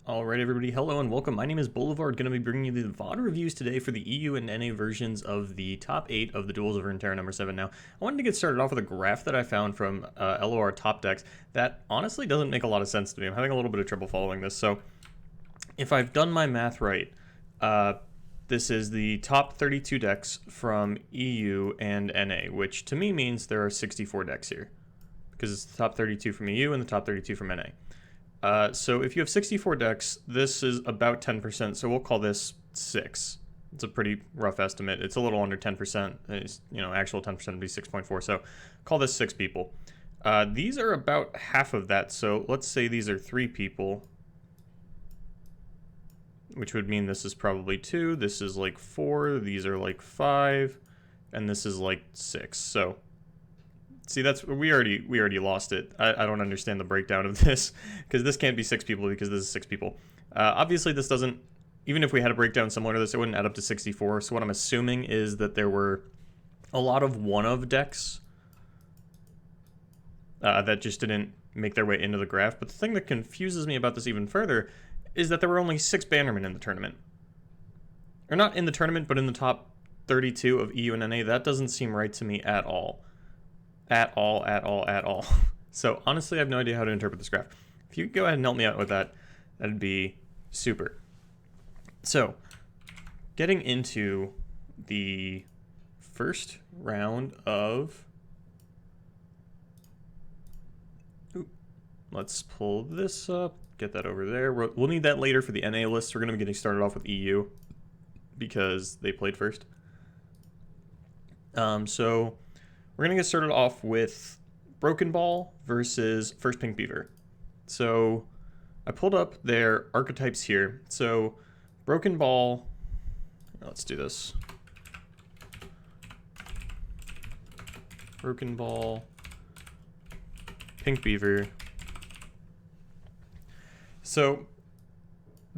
Alright everybody, hello and welcome. My name is Boulevard, going to be bringing you the VOD reviews today for the EU and NA versions of the top 8 of the Duels of Runeterra number 7 now. I wanted to get started off with a graph that I found from LOR top decks that honestly doesn't make a lot of sense to me. I'm having a little bit of trouble following this. So, if I've done my math right, this is the top 32 decks from EU and NA, which to me means there are 64 decks here. Because it's the top 32 from EU and the top 32 from NA. So if you have 64 decks, this is about 10%, so we'll call this 6. It's a pretty rough estimate. It's a little under 10%. It's, actual 10% would be 6.4, so call this 6 people. These are about half of that, so let's say these are 3 people, which would mean this is probably 2, this is like 4, these are like 5, and this is like 6, so... See, we already lost it. I don't understand the breakdown of this, because this can't be 6 people because this is 6 people. Obviously, this doesn't, even if we had a breakdown similar to this, it wouldn't add up to 64. So what I'm assuming is that there were a lot of one-of decks that just didn't make their way into the graph. But the thing that confuses me about this even further is that there were only 6 bannermen in the tournament. Or not in the tournament, but in the top 32 of EU and NA. That doesn't seem right to me at all. At all. So honestly, I have no idea how to interpret this graph. If you could go ahead and help me out with that, that'd be super. So, getting into the first round of... let's pull this up, get that over there. We'll need that later for the NA list. We're going to be getting started off with EU because they played first. So... we're going to get started off with Brokenball versus FirstPinkBeaver. So I pulled up their archetypes here. So Brokenball, let's do this. Brokenball, PinkBeaver. So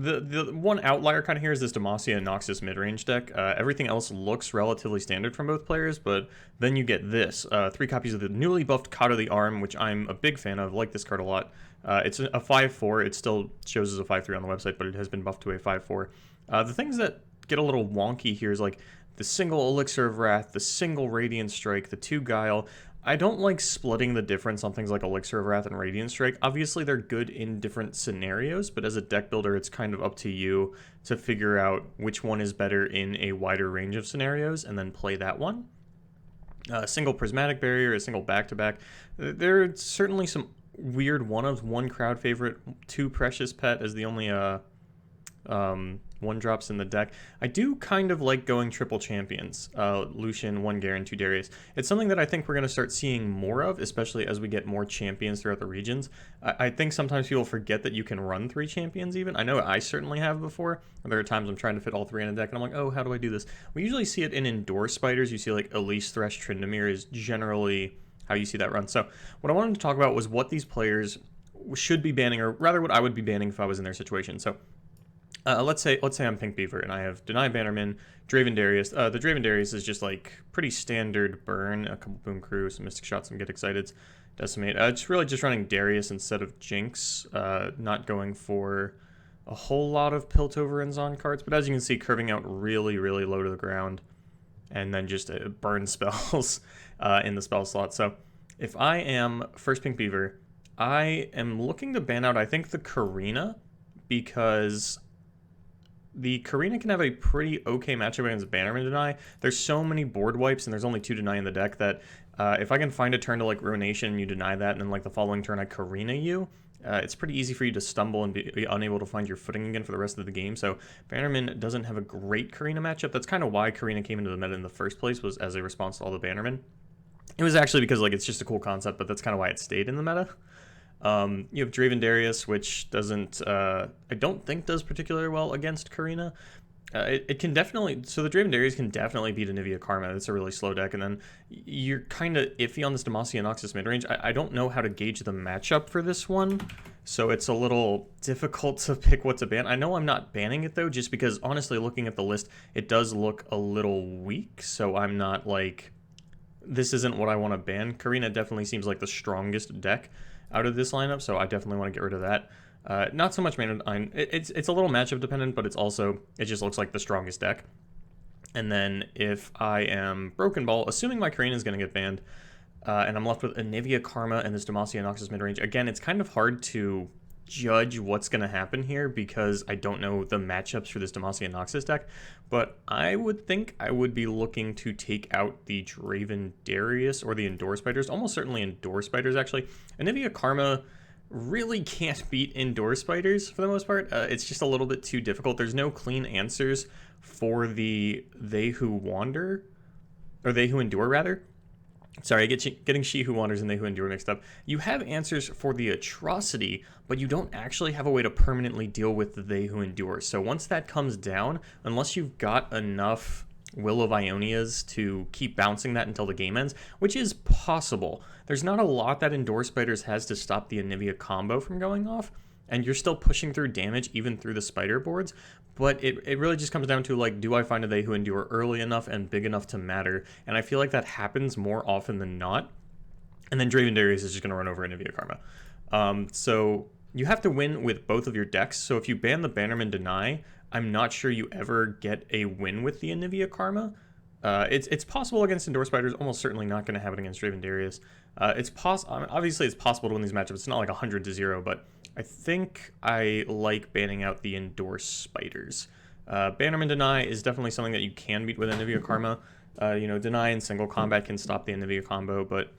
the one outlier kind of here is this Demacia and Noxus mid-range deck. Everything else looks relatively standard from both players, but then you get this. 3 copies of the newly buffed Cod of the Arm, which I'm a big fan of. I like this card a lot. It's a 5/4. It still shows as a 5/3 on the website, but it has been buffed to a 5/4. The things that get a little wonky here is like the single Elixir of Wrath, the single Radiant Strike, the 2 Guile. I don't like splitting the difference on things like Elixir of Wrath and Radiant Strike. Obviously, they're good in different scenarios, but as a deck builder, it's kind of up to you to figure out which one is better in a wider range of scenarios and then play that one. A single Prismatic Barrier, a single back-to-back. There are certainly some weird one-ofs. 1 crowd favorite, 2 Precious Pet as the only 1-drops in the deck. I do kind of like going triple champions. Lucian, 1 Garen, 2 Darius. It's something that I think we're going to start seeing more of, especially as we get more champions throughout the regions. I think sometimes people forget that you can run 3 champions even. I know I certainly have before. There are times I'm trying to fit all 3 in a deck, and I'm like, oh, how do I do this? We usually see it in Endure Spiders. You see like Elise, Thresh, Tryndamere is generally how you see that run. So what I wanted to talk about was what these players should be banning, or rather what I would be banning if I was in their situation. So let's say I'm PinkBeaver and I have Deny Bannerman, Draven Darius. The Draven Darius is just like pretty standard burn, a couple Boom Crew, some Mystic Shots, some Get Excited, Decimate. It's really just running Darius instead of Jinx, not going for a whole lot of Piltover and Zon cards, but as you can see, curving out really low to the ground, and then just burn spells in the spell slot. So if I am FirstPinkBeaver, I am looking to ban out, I think, the Karina, because the Karina can have a pretty okay matchup against Bannerman Deny. There's so many board wipes, and there's only 2 Deny in the deck that if I can find a turn to like Ruination and you deny that, and then like the following turn I Karina you, it's pretty easy for you to stumble and be unable to find your footing again for the rest of the game. So Bannerman doesn't have a great Karina matchup. That's kind of why Karina came into the meta in the first place, was as a response to all the Bannermen. It was actually because like it's just a cool concept, but that's kind of why it stayed in the meta. You have Draven Darius, which doesn't, I don't think does particularly well against Karina. It can definitely, so the Draven Darius can definitely beat Anivia Karma. It's a really slow deck, and then you're kind of iffy on this Demacia and Noxus midrange. I don't know how to gauge the matchup for this one, so it's a little difficult to pick what to ban. I know I'm not banning it though, just because honestly looking at the list, it does look a little weak, so I'm not like, this isn't what I want to ban. Karina definitely seems like the strongest deck out of this lineup, so I definitely want to get rid of that. Not so much Mana Nine. It's a little matchup dependent, but it just looks like the strongest deck. And then if I am Broken Ball, assuming my Karina is going to get banned, and I'm left with Anivia Karma and this Demacia Noxus midrange, again, it's kind of hard to judge what's going to happen here because I don't know the matchups for this Demacia Noxus deck, but I would think I would be looking to take out the Draven Darius or the Endure Spiders, almost certainly Endure Spiders actually. Anivia Karma really can't beat Endure Spiders for the most part. It's just a little bit too difficult. There's no clean answers for the They Who Wander, or They Who Endure rather. Sorry, getting She Who Wanders and They Who Endure mixed up. You have answers for the Atrocity, but you don't actually have a way to permanently deal with the They Who Endure. So once that comes down, unless you've got enough Will of Ionias to keep bouncing that until the game ends, which is possible. There's not a lot that Endure Spiders has to stop the Anivia combo from going off, and you're still pushing through damage even through the spider boards, but it really just comes down to, like, do I find a They Who Endure early enough and big enough to matter? And I feel like that happens more often than not. And then Draven Darius is just going to run over Anivia Karma. So you have to win with both of your decks. So if you ban the Bannerman Deny, I'm not sure you ever get a win with the Anivia Karma. It's possible against Endure Spiders, almost certainly not going to happen against Draven Darius. Obviously it's possible to win these matchups. It's not like 100-0, but I think I like banning out the Endure Spiders. Bannerman Deny is definitely something that you can beat with Anivia Karma. Deny in single combat can stop the Anivia combo, but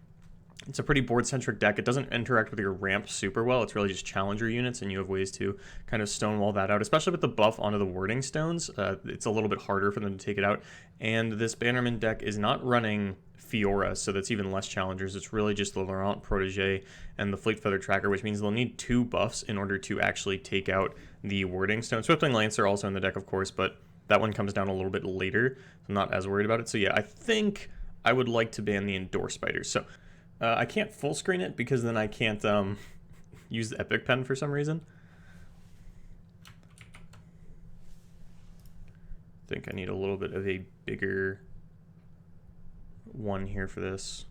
it's a pretty board-centric deck. It doesn't interact with your ramp super well. It's really just challenger units, and you have ways to kind of stonewall that out, especially with the buff onto the warding stones. It's a little bit harder for them to take it out. And this Bannerman deck is not running Fiora, so that's even less challengers. It's really just the Laurent Protégé and the Fleet Feather Tracker, which means they'll need 2 buffs in order to actually take out the warding stone. Swiftwing Lancer also in the deck, of course, but that one comes down a little bit later, so I'm not as worried about it. So yeah, I think I would like to ban the Endure Spiders. So I can't full screen it because then I can't use the Epic Pen for some reason. I think I need a little bit of a bigger one here for this.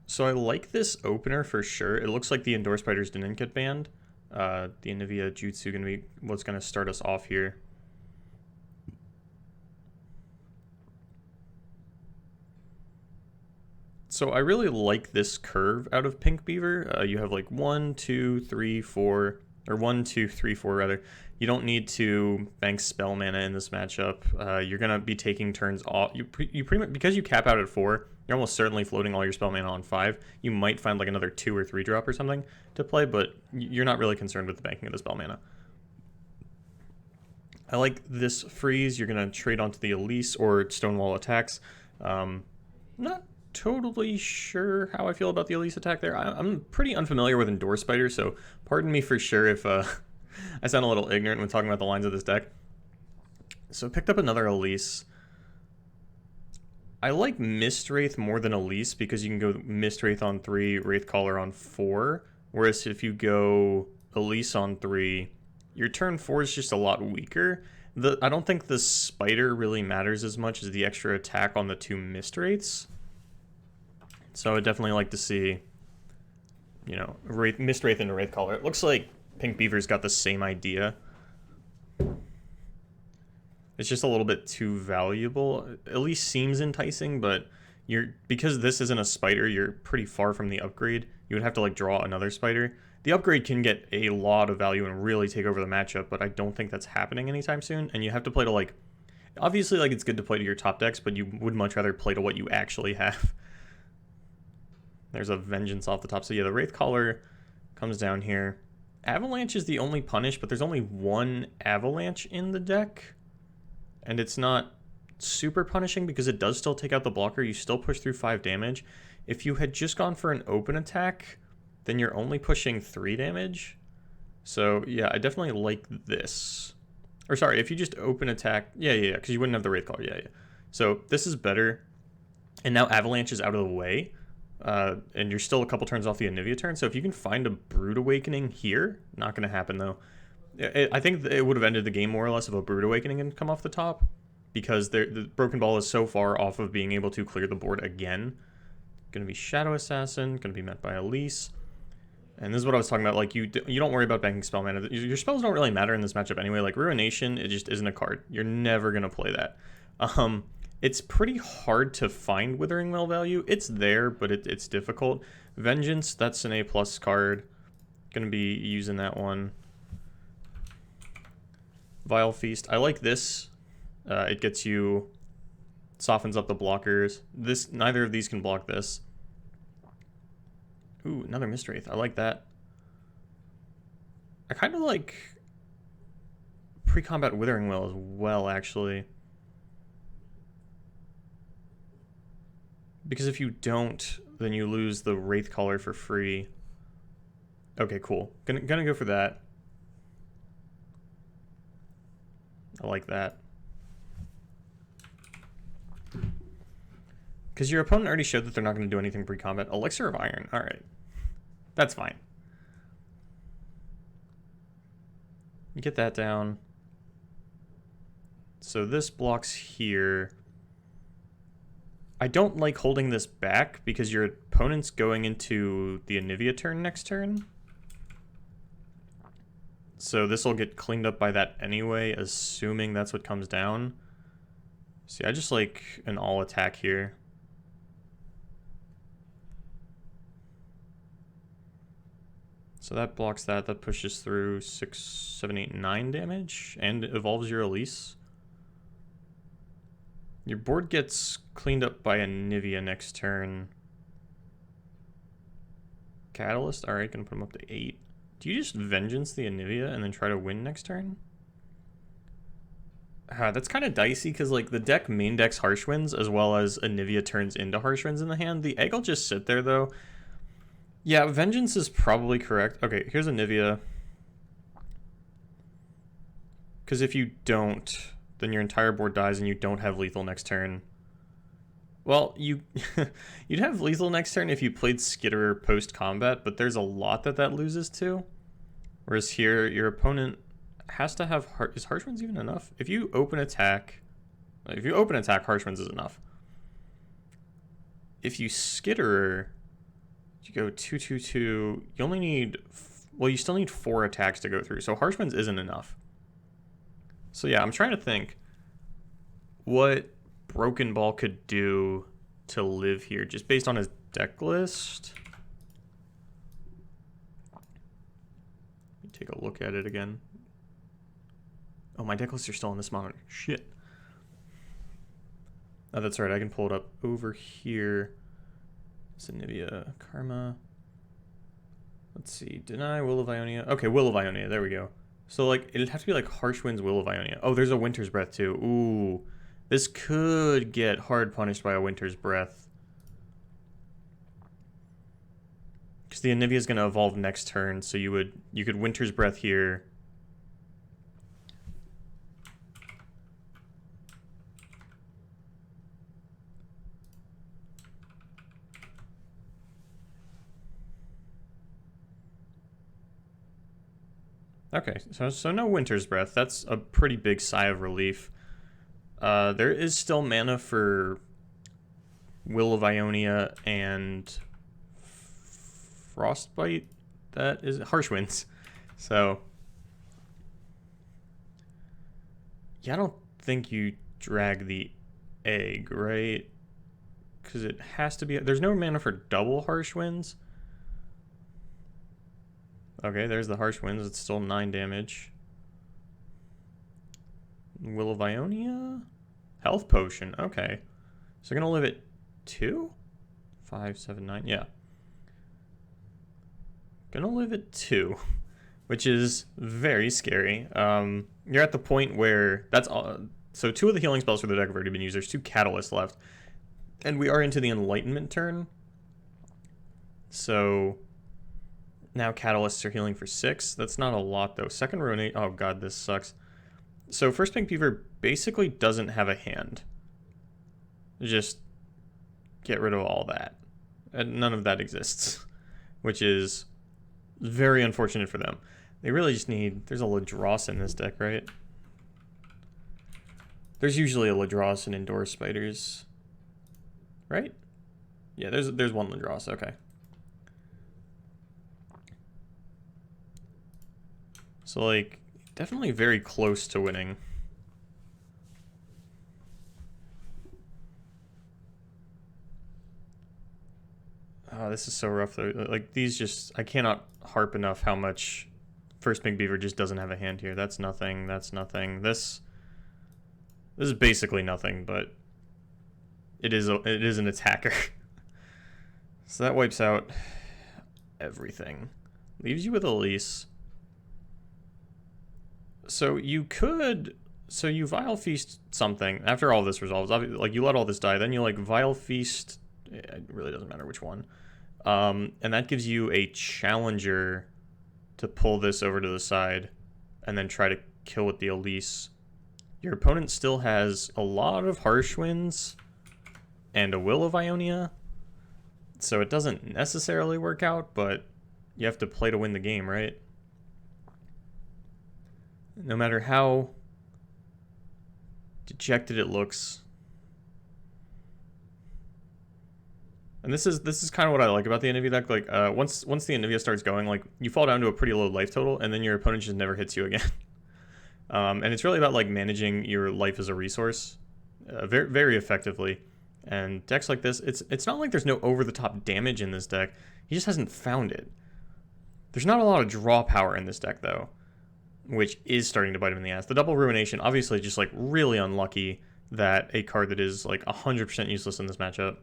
So I like this opener for sure. It looks like the Endure Spiders didn't get banned. The Anivia Jutsu gonna be what's gonna start us off here. So I really like this curve out of PinkBeaver. You have like 1, 2, 3, 4, or 1, 2, 3, 4 rather. You don't need to bank spell mana in this matchup. You're gonna be taking turns off. You pretty much, because you cap out at 4, you're almost certainly floating all your spell mana on 5. You might find like another 2 or 3 drop or something to play, but you're not really concerned with the banking of the spell mana. I like this freeze. You're gonna trade onto the Elise or Stonewall attacks. Not totally sure how I feel about the Elise attack there. I'm pretty unfamiliar with Endure Spider, so pardon me for sure if I sound a little ignorant when talking about the lines of this deck. So picked up another Elise. I like Mistwraith more than Elise because you can go Mistwraith on 3, Wraithcaller on 4, whereas if you go Elise on 3, your turn 4 is just a lot weaker. I don't think the Spider really matters as much as the extra attack on the 2 Mistwraiths. So I would definitely like to see, Mistwraith into Wraithcaller. It looks like PinkBeaver's got the same idea. It's just a little bit too valuable. At least seems enticing, but because this isn't a spider, you're pretty far from the upgrade. You would have to like draw another spider. The upgrade can get a lot of value and really take over the matchup, but I don't think that's happening anytime soon. And you have to play to obviously it's good to play to your top decks, but you would much rather play to what you actually have. There's a Vengeance off the top. So yeah, the Wraithcaller comes down here. Avalanche is the only punish, but there's only 1 Avalanche in the deck. And it's not super punishing because it does still take out the blocker. You still push through 5 damage. If you had just gone for an open attack, then you're only pushing 3 damage. So yeah, I definitely like this. Or sorry, if you just open attack, yeah, because you wouldn't have the Wraithcaller, yeah. So this is better. And now Avalanche is out of the way. And you're still a couple turns off the Anivia turn, so if you can find a Brood Awakening here, not going to happen though. I think it would have ended the game more or less if a Brood Awakening had come off the top, because the Broken Ball is so far off of being able to clear the board again. Going to be Shadow Assassin, going to be met by Elise. And this is what I was talking about, like, you don't worry about banking spell mana. Your spells don't really matter in this matchup anyway. Like, Ruination, it just isn't a card. You're never going to play that. It's pretty hard to find Withering Well value. It's there, but it's difficult. Vengeance, that's an A+ card. Going to be using that one. Vile Feast, I like this. It gets you... softens up the blockers. Neither of these can block this. Ooh, another Mistwraith. I like that. I kind of like pre-combat Withering Well as well, actually. Because if you don't, then you lose the Wraith Caller for free. Okay, cool. Gonna go for that. I like that. Because your opponent already showed that they're not going to do anything pre-combat. Elixir of Iron. Alright. That's fine. You get that down. So this blocks here. I don't like holding this back because your opponent's going into the Anivia turn next turn. So this will get cleaned up by that anyway, assuming that's what comes down. See, I just like an all attack here. So that blocks that. That pushes through 6, 7, 8, 9 damage and evolves your Elise. Your board gets cleaned up by Anivia next turn. Catalyst? Alright, gonna put him up to 8. Do you just Vengeance the Anivia and then try to win next turn? That's kind of dicey because like the deck main decks Harsh Winds as well as Anivia turns into Harsh Winds in the hand. The egg will just sit there though. Yeah, Vengeance is probably correct. Okay, here's Anivia. Because if you don't, then your entire board dies and you don't have lethal next turn. Well, you'd have lethal next turn if you played Skitterer post-combat, but there's a lot that loses to. Whereas here, your opponent has to have... Is Harsh Winds even enough? If you open attack, Harsh Winds is enough. If you Skitterer... You go 2/2/2. You only need, well, you still need 4 attacks to go through. So Harsh Winds isn't enough. So yeah, I'm trying to think what Broken Ball could do to live here, just based on his deck list. Let me take a look at it again. Oh, my deck lists are still on this monitor. Shit. Oh, that's right. I can pull it up over here. Anivia, Karma. Let's see. Deny, Will of Ionia. Okay, Will of Ionia. There we go. So, like, it'd have to be like Harsh Winds, Will of Ionia. Oh, there's a Winter's Breath, too. Ooh. This could get hard punished by a Winter's Breath. Because the Anivia is going to evolve next turn, so you could Winter's Breath here. Okay, so no Winter's Breath. That's a pretty big sigh of relief. There is still mana for Will of Ionia and Frostbite. That is Harsh Winds. So, yeah, I don't think you drag the egg, right? Because it has to be... There's no mana for double Harsh Winds. Okay, there's the Harsh Winds. It's still 9 damage. Will of Ionia? Health Potion. Okay. So we're going to live at 2? 5, 7, 9. Yeah. Gonna live at 2. Which is very scary. You're at the point where... that's all. So 2 of the healing spells for the deck have already been used. There's 2 Catalysts left. And we are into the Enlightenment turn. So... now Catalysts are healing for 6. That's not a lot, though. Second Ruinate... oh, God, this sucks. So FirstPinkBeaver basically doesn't have a hand. Just get rid of all that. And none of that exists. Which is very unfortunate for them. They really just need... there's a Ladros in this deck, right? There's usually a Ladros in Indoor Spiders. Right? Yeah, there's one Ladros, okay. So, like, definitely very close to winning. Oh, this is so rough, though. Like, these just... I cannot harp enough how much FirstPinkBeaver just doesn't have a hand here. That's nothing. That's nothing. This is basically nothing, but it is an attacker. So that wipes out everything. Leaves you with Elise. So you could... So you Vile Feast something. After all this resolves, like, you let all this die, then you, like, Vile Feast... It really doesn't matter which one. And that gives you a challenger to pull this over to the side and then try to kill with the Elise. Your opponent still has a lot of Harsh Winds and a Will of Ionia, so it doesn't necessarily work out, but you have to play to win the game, right? No matter how dejected it looks. And this is kind of what I like about the Anivia deck. Like, once the Anivia starts going, like, you fall down to a pretty low life total, and then your opponent just never hits you again. And it's really about, like, managing your life as a resource very, very effectively. And decks like this, it's not like there's no over-the-top damage in this deck. He just hasn't found it. There's not a lot of draw power in this deck, though, which is starting to bite him in the ass. The double Ruination, obviously just, like, really unlucky that a card that is, like, 100% useless in this matchup.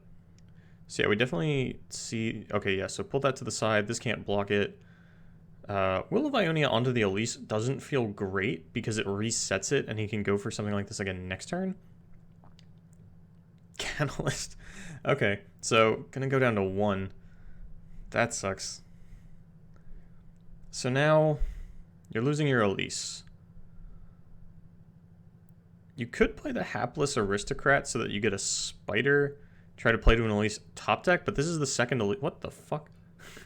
So yeah, we definitely see... Okay, yeah, so pull that to the side. This can't block it. Will of Ionia onto the Elise doesn't feel great because it resets it, and he can go for something like this again next turn. Catalyst. Okay, so gonna go down to 1. That sucks. So now you're losing your Elise. You could play the Hapless Aristocrat so that you get a Spider... Try to play to an Elise top deck, but this is the second Elise. What the fuck?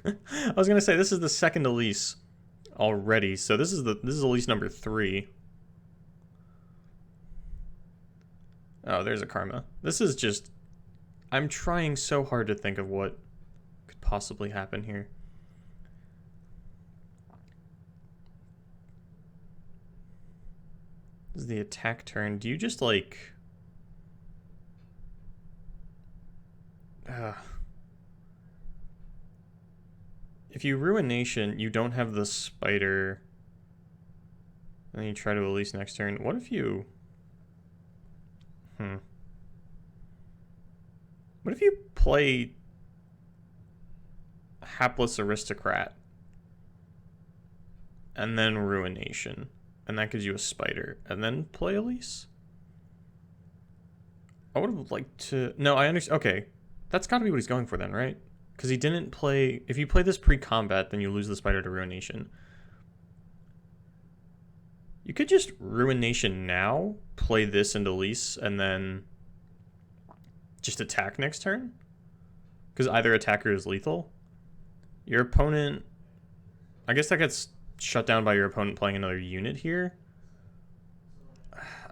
I was gonna say this is the second Elise already, so this is Elise number 3. Oh, there's a Karma. This is just... I'm trying so hard to think of what could possibly happen here. This is the attack turn. Do you just, like... If you Ruination, you don't have the Spider. And then you try to Elise next turn. What if you... What if you play Hapless Aristocrat and then Ruination, and that gives you a Spider, and then play Elise? I would have liked to... No, I understand. Okay. That's got to be what he's going for then, right? Because he didn't play... If you play this pre-combat, then you lose the Spider to Ruination. You could just Ruination now, play this into Elise, and then just attack next turn. Because either attacker is lethal. Your opponent... I guess that gets shut down by your opponent playing another unit here.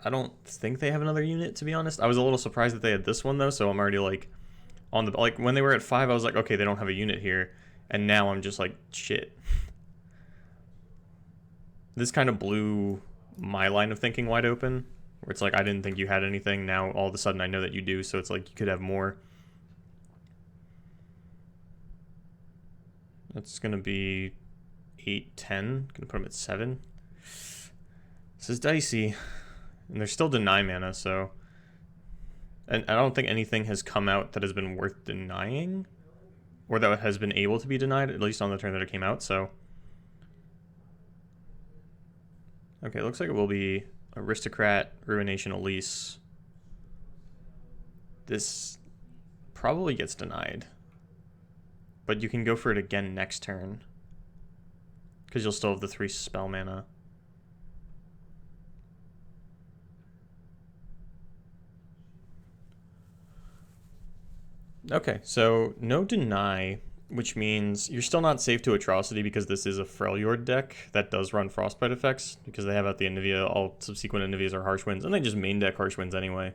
I don't think they have another unit, to be honest. I was a little surprised that they had this one, though, so I'm already, like... On the, like, when they were at 5, I was like, okay, they don't have a unit here. And now I'm just like, shit. This kind of blew my line of thinking wide open. Where it's like, I didn't think you had anything. Now, all of a sudden, I know that you do. So it's like, you could have more. That's going to be 8, 10. Going to put them at 7. This is dicey. And there's still deny mana, so... And I don't think anything has come out that has been worth denying. Or that has been able to be denied, at least on the turn that it came out, so... Okay, it looks like it will be Aristocrat, Ruination, Elise. This probably gets denied. But you can go for it again next turn. Because you'll still have the 3 spell mana. Okay, so no deny, which means you're still not safe to Atrocity because this is a Freljord deck that does run Frostbite effects because they have at the Anivia, all subsequent Anivias are Harsh Winds, and they just main deck Harsh Winds anyway.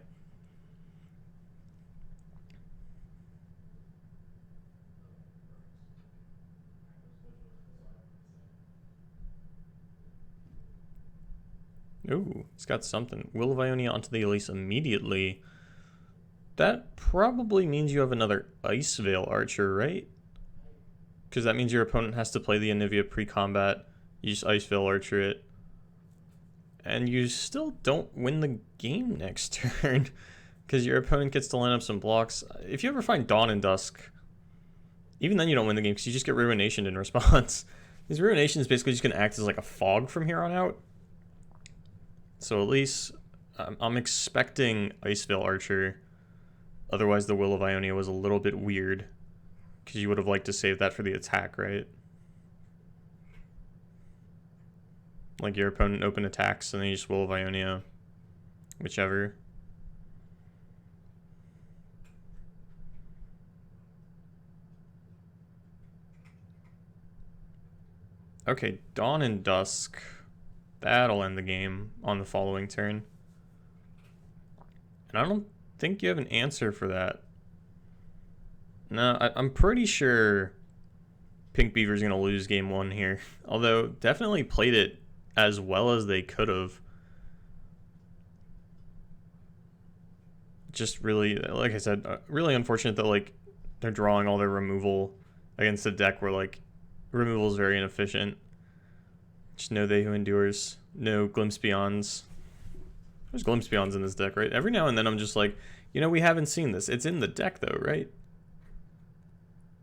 Ooh, he's got something. Will of Ionia onto the Elise immediately. That probably means you have another Ice Veil Archer, right? Because that means your opponent has to play the Anivia pre-combat. You just Ice Veil Archer it. And you still don't win the game next turn. Because your opponent gets to line up some blocks. If you ever find Dawn and Dusk, even then you don't win the game because you just get Ruination in response. This Ruination is basically just going to act as like a fog from here on out. So at least I'm expecting Ice Veil Archer. Otherwise the Will of Ionia was a little bit weird. Because you would have liked to save that for the attack, right? Like your opponent open attacks and then you just Will of Ionia. Whichever. Okay, Dawn and Dusk. That'll end the game on the following turn. And I don't think you have an answer for that. No, I'm pretty sure PinkBeaver's going to lose game 1 here. Although, definitely played it as well as they could have. Just really, like I said, really unfortunate that, like, they're drawing all their removal against a deck where, like, removal is very inefficient. Just no They Who Endures. No Glimpse Beyonds. There's Glimpse Beyonds in this deck, right? Every now and then I'm just like, you know, we haven't seen this. It's in the deck, though, right?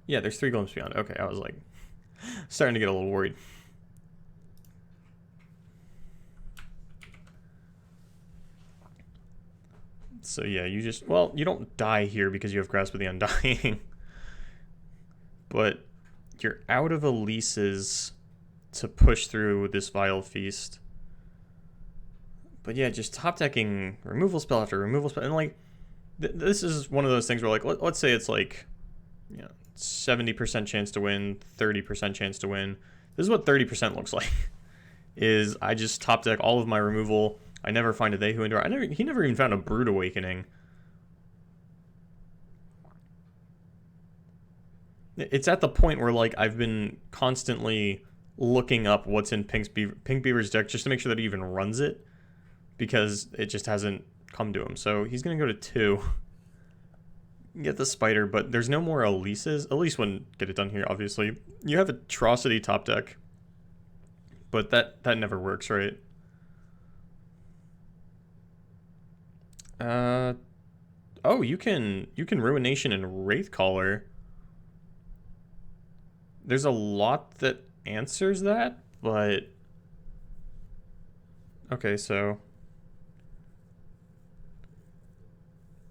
Yeah, there's 3 Glimpse Beyond. Okay, I was like, starting to get a little worried. So yeah, you just, well, you don't die here because you have Grasp of the Undying. But you're out of Elises to push through this Vile Feast. But yeah, just top decking removal spell after removal spell. And like, this is one of those things where like, let's say it's like, you know, 70% chance to win, 30% chance to win. This is what 30% looks like. Is I just top deck all of my removal. I never find a They Who Endure. He never even found a Brood Awakening. It's at the point where like I've been constantly looking up what's in PinkBeaver's deck just to make sure that he even runs it, because it just hasn't come to him. So he's gonna go to 2. Get the Spider, but there's no more Elises. Elise wouldn't get it done here, obviously. You have Atrocity top deck, but that never works, right? Oh, you can Ruination and Wraithcaller. There's a lot that answers that, but okay, so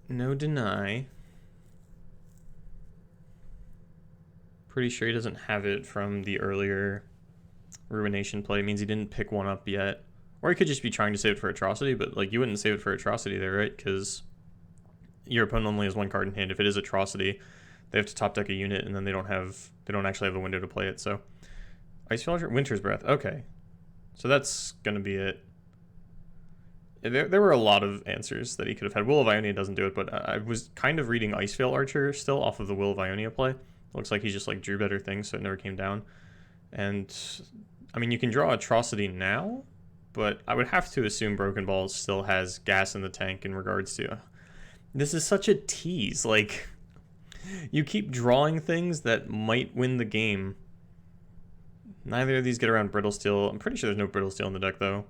no deny. Pretty sure he doesn't have it from the earlier Ruination play. It means he didn't pick one up yet. Or he could just be trying to save it for Atrocity, but like you wouldn't save it for Atrocity there, right? Because your opponent only has 1 card in hand. If it is Atrocity, they have to top deck a unit, and then they don't actually have a window to play it. So Ice Villager, Winter's Breath. Okay, so that's gonna be it. There were a lot of answers that he could have had. Will of Ionia doesn't do it, but I was kind of reading Ice Veil Archer still off of the Will of Ionia play. Looks like he just like drew better things, so it never came down. And I mean, you can draw Atrocity now, but I would have to assume Brokenball still has gas in the tank in regards to. This is such a tease. Like, you keep drawing things that might win the game. Neither of these get around Brittle Steel. I'm pretty sure there's no Brittle Steel in the deck though.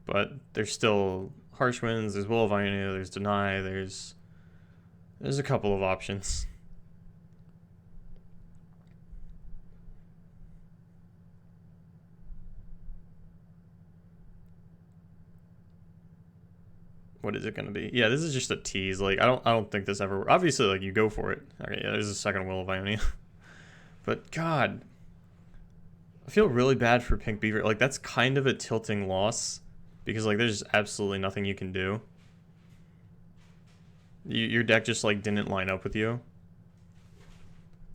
But there's still Harsh Winds, there's Will of Ionia, there's Deny, there's a couple of options. What is it going to be? Yeah, this is just a tease. Like, I don't think this ever. Obviously, like, you go for it. Okay, yeah, there's a second Will of Ionia. But God, I feel really bad for PinkBeaver. Like, that's kind of a tilting loss because like there's absolutely nothing you can do. Your deck just like didn't line up with you.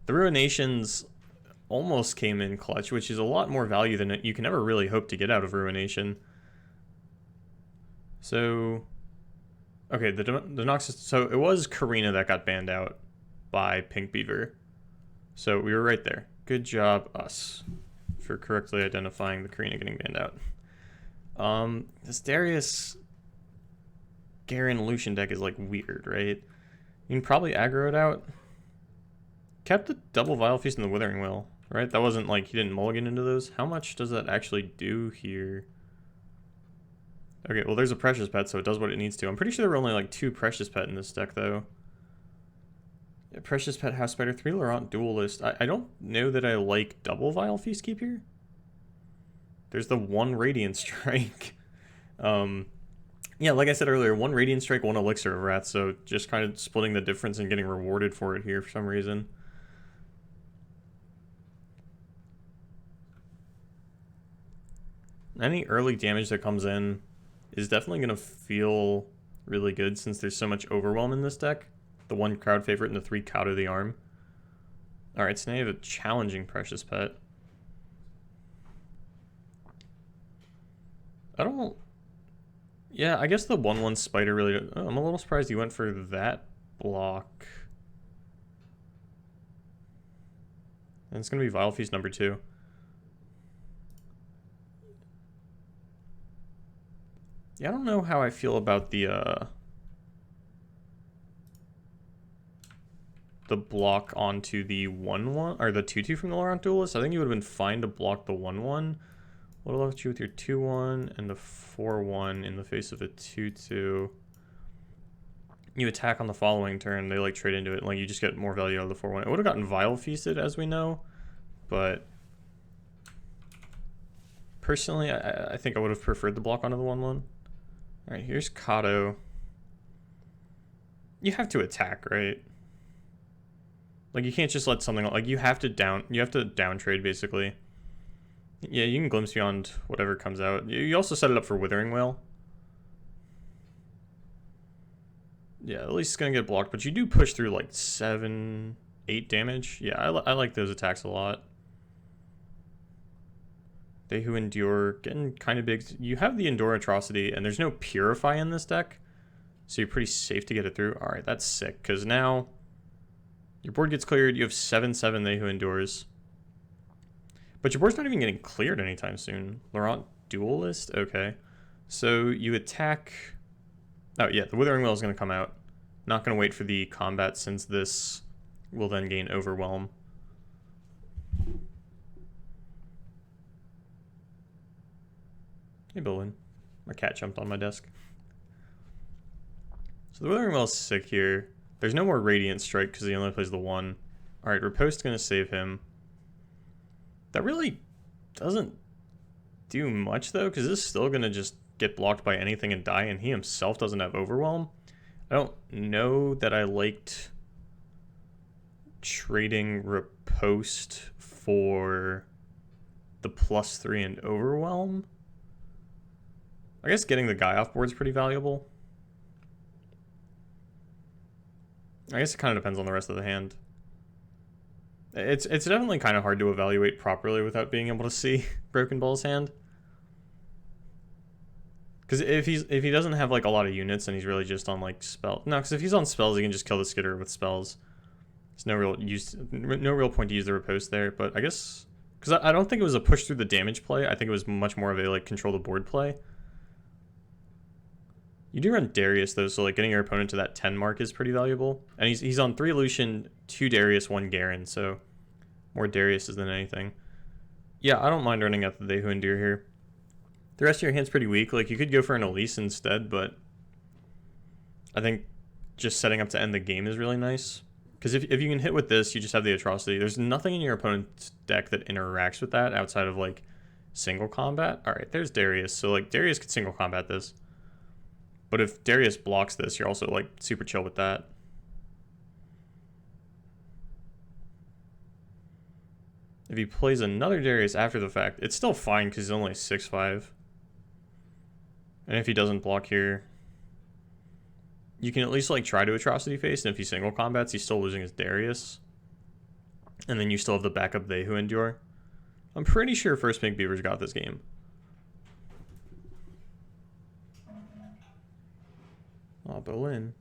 The Ruinations almost came in clutch, which is a lot more value than you can ever really hope to get out of Ruination. So. Okay, the Noxus. So it was Karina that got banned out by PinkBeaver. So we were right there. Good job, us, for correctly identifying the Karina getting banned out. This Darius Garen Lucian deck is like weird, right? You can probably aggro it out. Kept the double Vile Feast and the Withering Will, right? That wasn't like he didn't mulligan into those. How much does that actually do here? Okay, well there's a Precious Pet, so it does what it needs to. I'm pretty sure there were only like 2 Precious Pet in this deck, though. Yeah, Precious Pet, House Spider, 3 Laurent Duelist. I don't know that I like double Vile Feast Keep here. There's the 1 Radiant Strike. Yeah, like I said earlier, 1 Radiant Strike, 1 Elixir of Wrath, so just kind of splitting the difference and getting rewarded for it here for some reason. Any early damage that comes in is definitely going to feel really good since there's so much Overwhelm in this deck. The 1 crowd favorite and the 3 Cow to the Arm. Alright, so now you have a challenging Precious Pet. Yeah, I guess the 1/1 Spider really... Oh, I'm a little surprised you went for that block. And it's going to be Vile Feast number 2. Yeah, I don't know how I feel about the block onto the 1/1, or the 2/2 from the Laurent Duelist. I think you would have been fine to block the 1/1. What left you with your 2/1 and the 4/1 in the face of a 2/2. You attack on the following turn, they like trade into it, and like you just get more value out of the 4/1. It would have gotten Vile Feasted, as we know, but personally, I think I would have preferred the block onto the 1/1. Alright, here's Kato. You have to attack, right? Like, you can't just let something... Like, you have to down trade, basically. Yeah, you can Glimpse Beyond whatever comes out. You also set it up for Withering Wail. Yeah, at least it's going to get blocked, but you do push through, like, 7, 8 damage. Yeah, I like those attacks a lot. They Who Endure, getting kind of big. You have the Endure Atrocity, and there's no Purify in this deck, so you're pretty safe to get it through. Alright, that's sick, because now your board gets cleared. You have 7/7 They Who Endures. But your board's not even getting cleared anytime soon. Laurent Duelist? Okay. So you attack... Oh, yeah, the Withering Will is going to come out. Not going to wait for the combat, since this will then gain Overwhelm. Hey, Bolin. My cat jumped on my desk. So the Withering Will is sick here. There's no more Radiant Strike because he only plays the 1. Alright, Riposte going to save him. That really doesn't do much, though, because this is still going to just get blocked by anything and die, and he himself doesn't have Overwhelm. I don't know that I liked trading Riposte for the +3 and Overwhelm. I guess getting the guy off board is pretty valuable. I guess it kind of depends on the rest of the hand. It's definitely kind of hard to evaluate properly without being able to see Brokenball's hand. Because if he doesn't have like a lot of units and he's really just on like spell. No, because if he's on spells, he can just kill the Skitter with spells. There's no real point to use the Riposte there. But I guess because I don't think it was a push through the damage play. I think it was much more of a like control the board play. You do run Darius though, so like getting your opponent to that 10 mark is pretty valuable. And he's on 3 Lucian, 2 Darius, 1 Garen, so more Dariuses than anything. Yeah, I don't mind running out the They Who Endure here. The rest of your hand's pretty weak. Like you could go for an Elise instead, but I think just setting up to end the game is really nice. Because if you can hit with this, you just have the Atrocity. There's nothing in your opponent's deck that interacts with that outside of like single combat. Alright, there's Darius. So like Darius could single combat this. But if Darius blocks this, you're also like super chill with that. If he plays another Darius after the fact, it's still fine because he's only 6/5. And if he doesn't block here, you can at least like try to Atrocity Face, and if he single combats, he's still losing his Darius. And then you still have the backup They Who Endure. I'm pretty sure FirstPinkBeavers got this game. Oh, Bolin.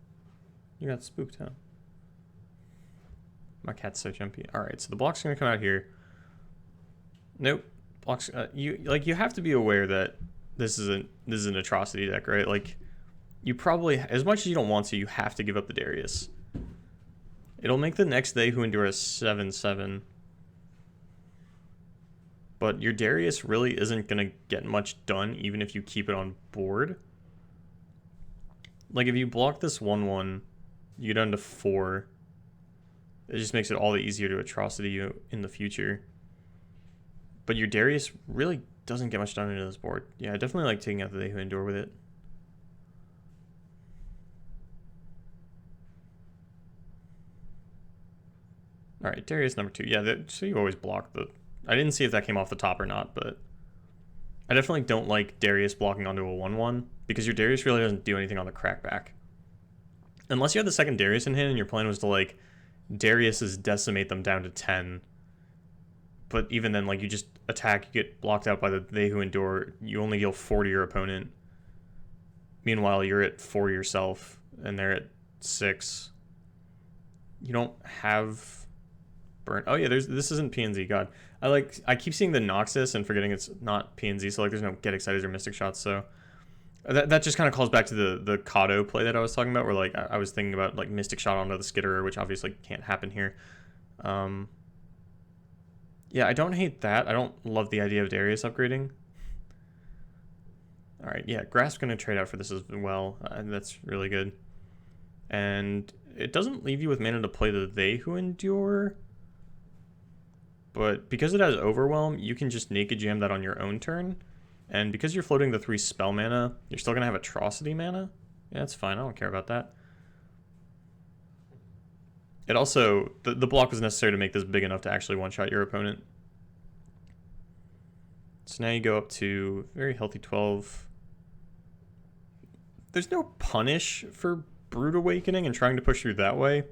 You got spooked, huh? My cat's so jumpy. Alright, so the block's gonna come out here. Nope. Blocks, you have to be aware that this is an atrocity deck, right? Like, you probably, as much as you don't want to, you have to give up the Darius. It'll make the next They Who Endure a 7/7. But your Darius really isn't going to get much done, even if you keep it on board. Like, if you block this 1/1, you get down to 4. It just makes it all the easier to atrocity you in the future. But your Darius really doesn't get much done into this board. Yeah, I definitely like taking out the They Who Endure with it. Alright, Darius number 2. Yeah, so you always block the... I didn't see if that came off the top or not, but... I definitely don't like Darius blocking onto a 1/1, because your Darius really doesn't do anything on the crackback. Unless you have the second Darius in hand and your plan was to, like, Darius's decimate them down to 10. But even then, like, you just attack, you get blocked out by the They Who Endure, you only deal 4 to your opponent. Meanwhile, you're at 4 yourself, and they're at 6. You don't have... burn. Oh yeah, this isn't PNZ. God, I keep seeing the Noxus and forgetting it's not PNZ. So like, there's no Get Excited or Mystic Shots. So that just kind of calls back to the Kato play that I was talking about, where like I was thinking about like Mystic Shot onto the Skitterer, which obviously can't happen here. Yeah, I don't hate that. I don't love the idea of Darius upgrading. All right, yeah, Grasp's gonna trade out for this as well, and that's really good. And it doesn't leave you with mana to play the They Who Endure. But because it has Overwhelm, you can just Naked Jam that on your own turn. And because you're floating the 3 spell mana, you're still going to have Atrocity mana. Yeah, that's fine. I don't care about that. It also... The block was necessary to make this big enough to actually one-shot your opponent. So now you go up to very healthy 12. There's no punish for Brood Awakening and trying to push through that way.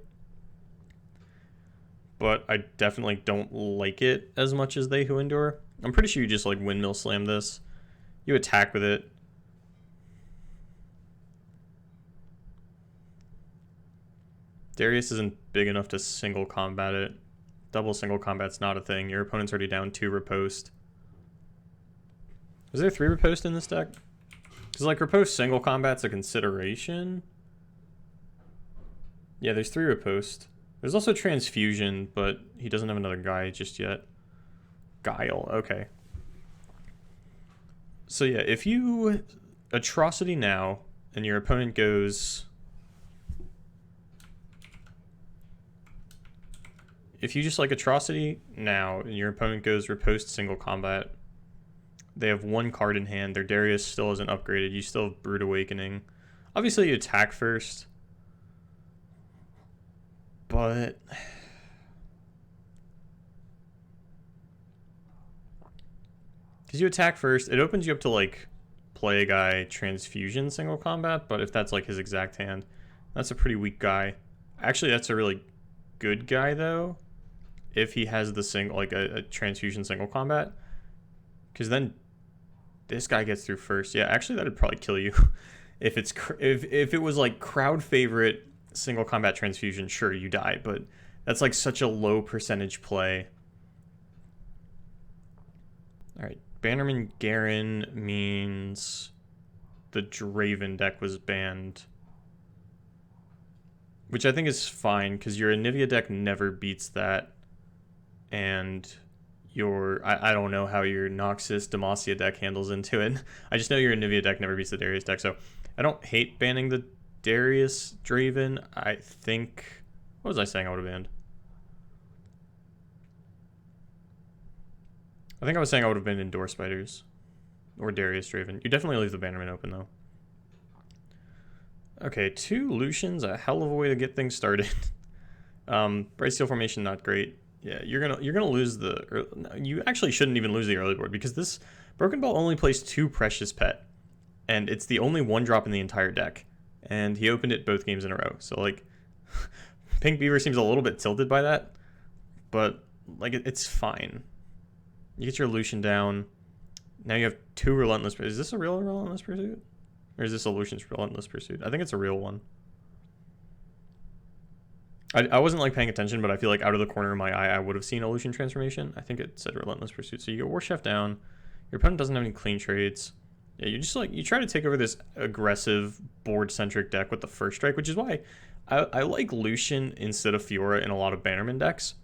But I definitely don't like it as much as They Who Endure. I'm pretty sure you just like Windmill Slam this. You attack with it. Darius isn't big enough to single combat it. Double single combat's not a thing. Your opponent's already down 2 riposte. Is there 3 riposte in this deck? Because like riposte single combat's a consideration. Yeah, there's 3 riposte. There's also Transfusion, but he doesn't have another guy just yet. Guile, okay. So yeah, if you Atrocity now, and your opponent goes... If you just like Atrocity now, and your opponent goes Riposte single combat, they have 1 card in hand, their Darius still isn't upgraded, you still have Brood Awakening. Obviously you attack first. But because you attack first, it opens you up to like play a guy Transfusion single combat, but if that's like his exact hand, that's a pretty weak guy. Actually, that's a really good guy though, if he has the single like a Transfusion single combat, because then this guy gets through first. Yeah, actually that'd probably kill you if it's if it was like crowd favorite single combat Transfusion, sure, you die, but that's like such a low percentage play. All right, Bannerman Garen means the Draven deck was banned, which I think is fine because your Anivia deck never beats that, and your I don't know how your Noxus Demacia deck handles into it. I just know your Anivia deck never beats the Darius deck, so I don't hate banning the Darius Draven. I think... What was I saying I would have banned? I think I was saying I would have banned Endure Spiders. Or Darius Draven. You definitely leave the Bannerman open, though. Okay, 2 Lucians. A hell of a way to get things started. Bright Steel Formation, not great. Yeah, you're gonna lose the... You actually shouldn't even lose the early board, because this... Brokenball only plays 2 Precious Pet. And it's the only 1-drop in the entire deck. And he opened it both games in a row. So, like, Pink Beaver seems a little bit tilted by that. But, like, it's fine. You get your Lucian down. Now you have 2 Relentless... Is this a real Relentless Pursuit? Or is this a Lucian's Relentless Pursuit? I think it's a real one. I wasn't, like, paying attention, but I feel like out of the corner of my eye, I would have seen a Lucian transformation. I think it said Relentless Pursuit. So you get War Chef down. Your opponent doesn't have any clean trades. Yeah, you just like, you try to take over this aggressive board-centric deck with the first strike, which is why I like Lucian instead of Fiora in a lot of Bannerman decks.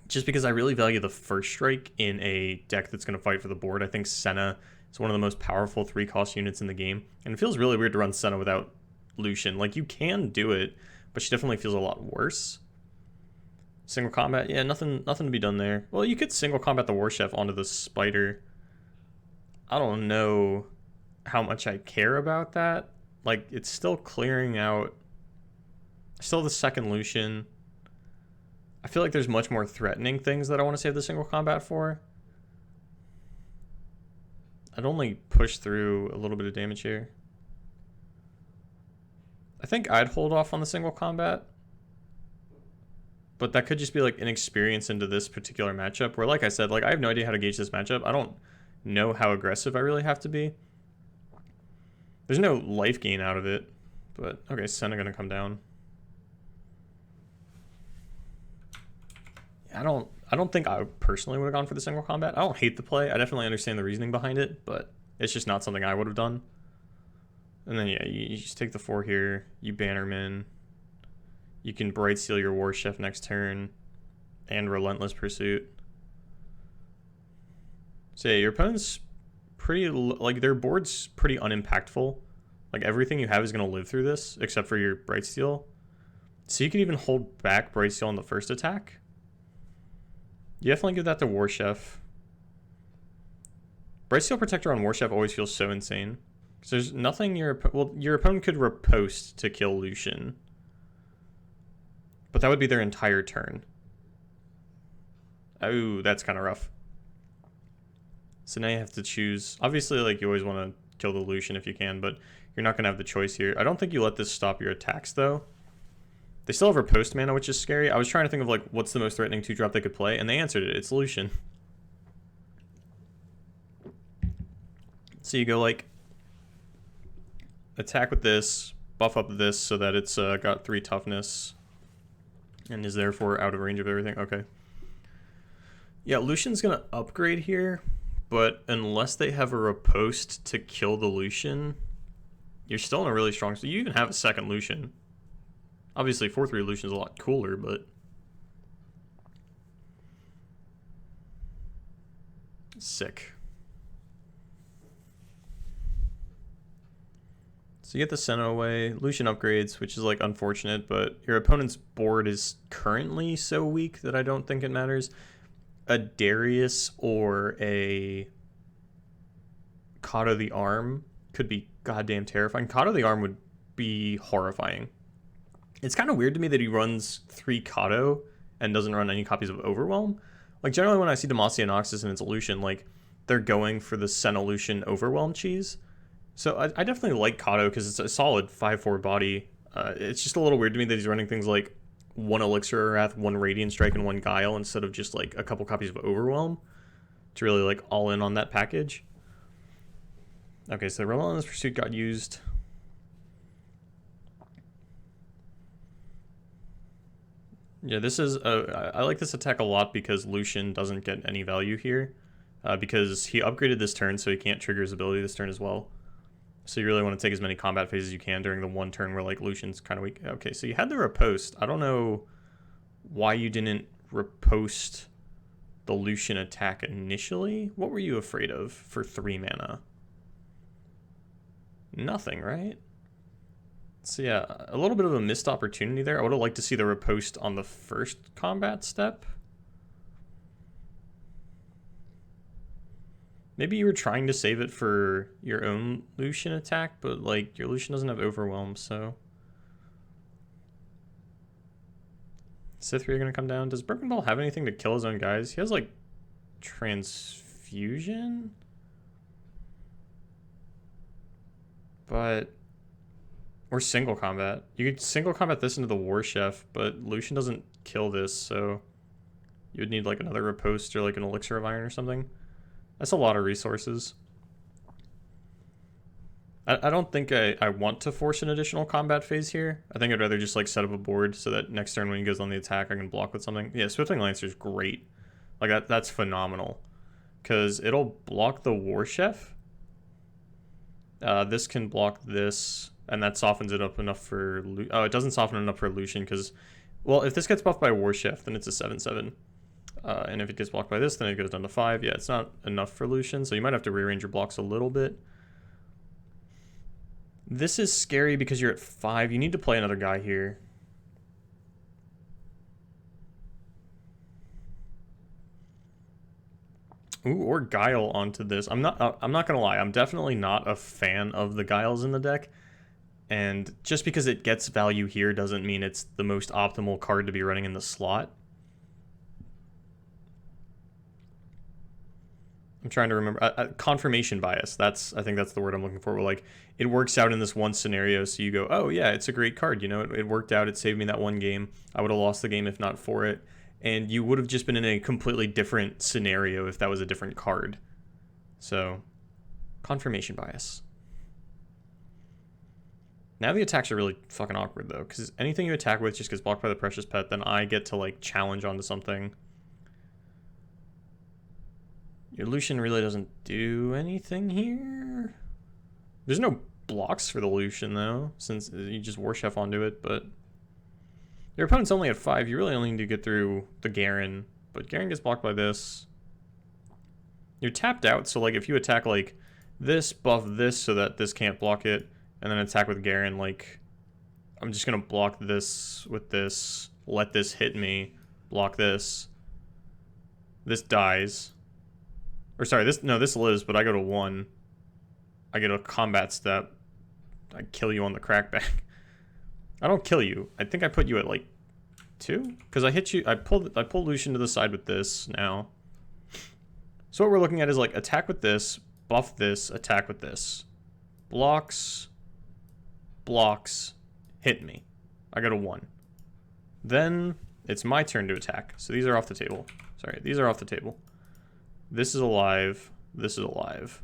Just because I really value the first strike in a deck that's going to fight for the board. I think Senna is one of the most powerful 3-cost units in the game. And it feels really weird to run Senna without Lucian. Like, you can do it, but she definitely feels a lot worse. Single combat, yeah, nothing to be done there. Well, you could single combat the War Chef onto the Spider. I don't know how much I care about that. Like, it's still clearing out. Still the second Lucian. I feel like there's much more threatening things that I want to save the single combat for. I'd only push through a little bit of damage here. I think I'd hold off on the single combat. But that could just be like inexperience into this particular matchup where, like I said, like I have no idea how to gauge this matchup. I don't know how aggressive I really have to be. There's no life gain out of it. But okay, Senna gonna come down. I don't think I personally would have gone for the single combat. I don't hate the play. I definitely understand the reasoning behind it, but it's just not something I would have done. And then yeah, you just take the 4 here, you Bannerman. You can Bright Seal your War Chef next turn and Relentless Pursuit. So yeah, your opponent's pretty, like their board's pretty unimpactful. Like everything you have is going to live through this except for your Bright Steel. So you can even hold back Bright Steel on the first attack. You definitely give that to War Chef. Bright Steel Protector on War Chef always feels so insane. Because there's nothing your opponent could riposte to kill Lucian. But that would be their entire turn. Oh, that's kind of rough. So now you have to choose. Obviously, like you always want to kill the Lucian if you can, but you're not going to have the choice here. I don't think you let this stop your attacks, though. They still have riposte mana, which is scary. I was trying to think of like what's the most threatening 2-drop they could play, and they answered it. It's Lucian. So you go like attack with this, buff up this so that it's got 3 toughness. And is therefore out of range of everything. Okay. Yeah, Lucian's going to upgrade here. But unless they have a riposte to kill the Lucian, you're still in a really strong... So you even have a second Lucian. Obviously, 4/3 Lucian's a lot cooler, but... Sick. So you get the Senna away, Lucian upgrades, which is like unfortunate, but your opponent's board is currently so weak that I don't think it matters. A Darius or a Kato the Arm could be goddamn terrifying. Kato the Arm would be horrifying. It's kind of weird to me that he runs 3 Kato and doesn't run any copies of Overwhelm. Like generally when I see Demacia Noxus and it's a Lucian, like they're going for the Senna Lucian Overwhelm cheese. So I definitely like Kato because it's a solid 5/4 body. It's just a little weird to me that he's running things like 1 Elixir of Wrath, 1 Radiant Strike, and 1 Guile instead of just like a couple copies of Overwhelm to really like all in on that package. Okay, so Relentless Pursuit got used. Yeah, this is I like this attack a lot because Lucian doesn't get any value here because he upgraded this turn, so he can't trigger his ability this turn as well. So you really want to take as many combat phases as you can during the one turn where like Lucian's kind of weak. Okay, so you had the riposte. I don't know why you didn't riposte the Lucian attack initially. What were you afraid of for 3 mana? Nothing, right? So yeah, a little bit of a missed opportunity there. I would have liked to see the riposte on the first combat step. Maybe you were trying to save it for your own Lucian attack, but like your Lucian doesn't have Overwhelm, so... Sith 3 are going to come down. Does Brokenball have anything to kill his own guys? He has like Transfusion? But... Or single combat. You could single combat this into the War Chef, but Lucian doesn't kill this, so... You would need like another riposte or like an Elixir of Iron or something. That's a lot of resources. I don't think I want to force an additional combat phase here. I think I'd rather just like set up a board so that next turn when he goes on the attack I can block with something. Yeah, Swiftwing Lancer is great. Like that's phenomenal. Because it'll block the War Chef. This can block this, and that softens it up enough for... Oh, it doesn't soften it up for Lucian, because... Well, if this gets buffed by War Chef, then it's a 7/7. And if it gets blocked by this, then it goes down to 5. Yeah, it's not enough for Lucian, so you might have to rearrange your blocks a little bit. This is scary because you're at 5. You need to play another guy here. Ooh, or Guile onto this. I'm not gonna lie, I'm definitely not a fan of the Guiles in the deck. And just because it gets value here doesn't mean it's the most optimal card to be running in the slot. I'm trying to remember. Confirmation bias. I think that's the word I'm looking for. Where, like, it works out in this one scenario, so you go, oh yeah, it's a great card. You know, it worked out. It saved me that one game. I would have lost the game if not for it. And you would have just been in a completely different scenario if that was a different card. So, confirmation bias. Now the attacks are really fucking awkward, though, because anything you attack with just gets blocked by the Precious Pet, then I get to, like, challenge onto something. Your Lucian really doesn't do anything here. There's no blocks for the Lucian, though, since you just War Chef onto it, but... Your opponent's only at 5. You really only need to get through the Garen, but Garen gets blocked by this. You're tapped out, so like if you attack like this, buff this so that this can't block it, and then attack with Garen, like I'm just gonna block this with this, let this hit me, block this. This dies. Or sorry, this lives, but I go to 1. I get a combat step. I kill you on the crackback. I don't kill you. I think I put you at like 2 because I hit you. I pulled Lucian to the side with this now. So what we're looking at is like attack with this, buff this, attack with this, blocks, hit me. I got a 1. Then it's my turn to attack. So these are off the table. Sorry, these are off the table. This is alive. This is alive.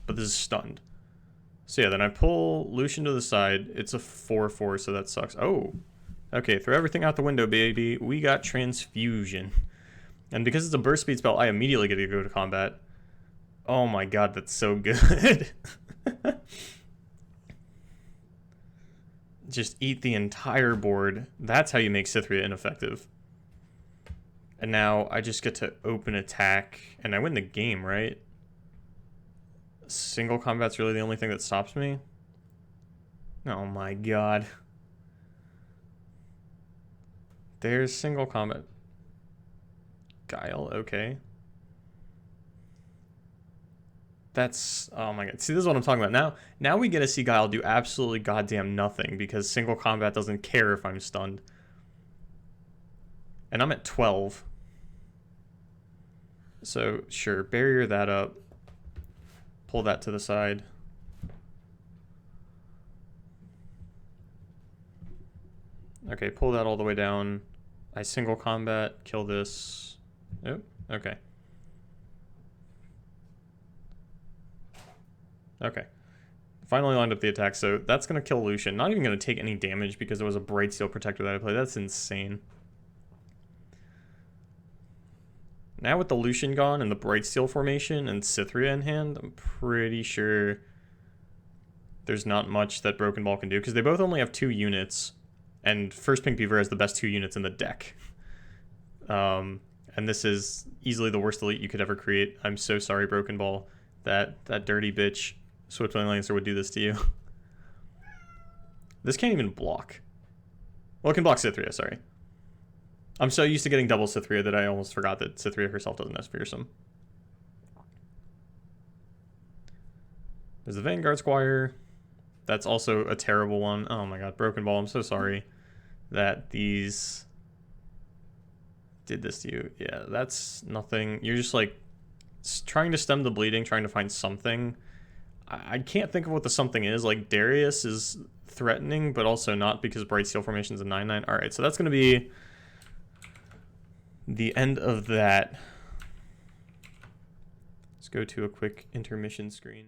But this is stunned. So yeah, then I pull Lucian to the side. It's a 4/4, so that sucks. Oh, okay, throw everything out the window, baby. We got Transfusion. And because it's a burst speed spell, I immediately get to go to combat. Oh my god, that's so good. Just eat the entire board. That's how you make Cythria ineffective. And now I just get to open attack, and I win the game, right? Single combat's really the only thing that stops me? Oh my god. There's single combat. Guile, okay. That's, oh my god. See, this is what I'm talking about. Now we get to see Guile do absolutely goddamn nothing because single combat doesn't care if I'm stunned. And I'm at 12. So, sure, barrier that up. Pull that to the side. Okay, pull that all the way down. I single combat, kill this. Oh, okay. Okay. Finally lined up the attack, so that's going to kill Lucian. Not even going to take any damage because there was a Bright Steel Protector that I played. That's insane. Now with the Lucian gone and the Bright Steel formation and Cythria in hand, I'm pretty sure there's not much that Brokenball can do because they both only have 2 units, and FirstPinkBeaver has the best 2 units in the deck. And this is easily the worst elite you could ever create. I'm so sorry, Brokenball. That dirty bitch Swiftwing Lancer would do this to you. This can't even block. Well, it can block Cythria, sorry. I'm so used to getting double Cythria that I almost forgot that Cythria herself doesn't have Fearsome. There's the Vanguard Squire. That's also a terrible one. Oh my god, Brokenball, I'm so sorry that these did this to you. Yeah, that's nothing. You're just like trying to stem the bleeding, trying to find something. I can't think of what the something is. Like, Darius is threatening, but also not because Bright Steel Formation's a 9/9. Alright, so that's going to be the end of that. Let's go to a quick intermission screen.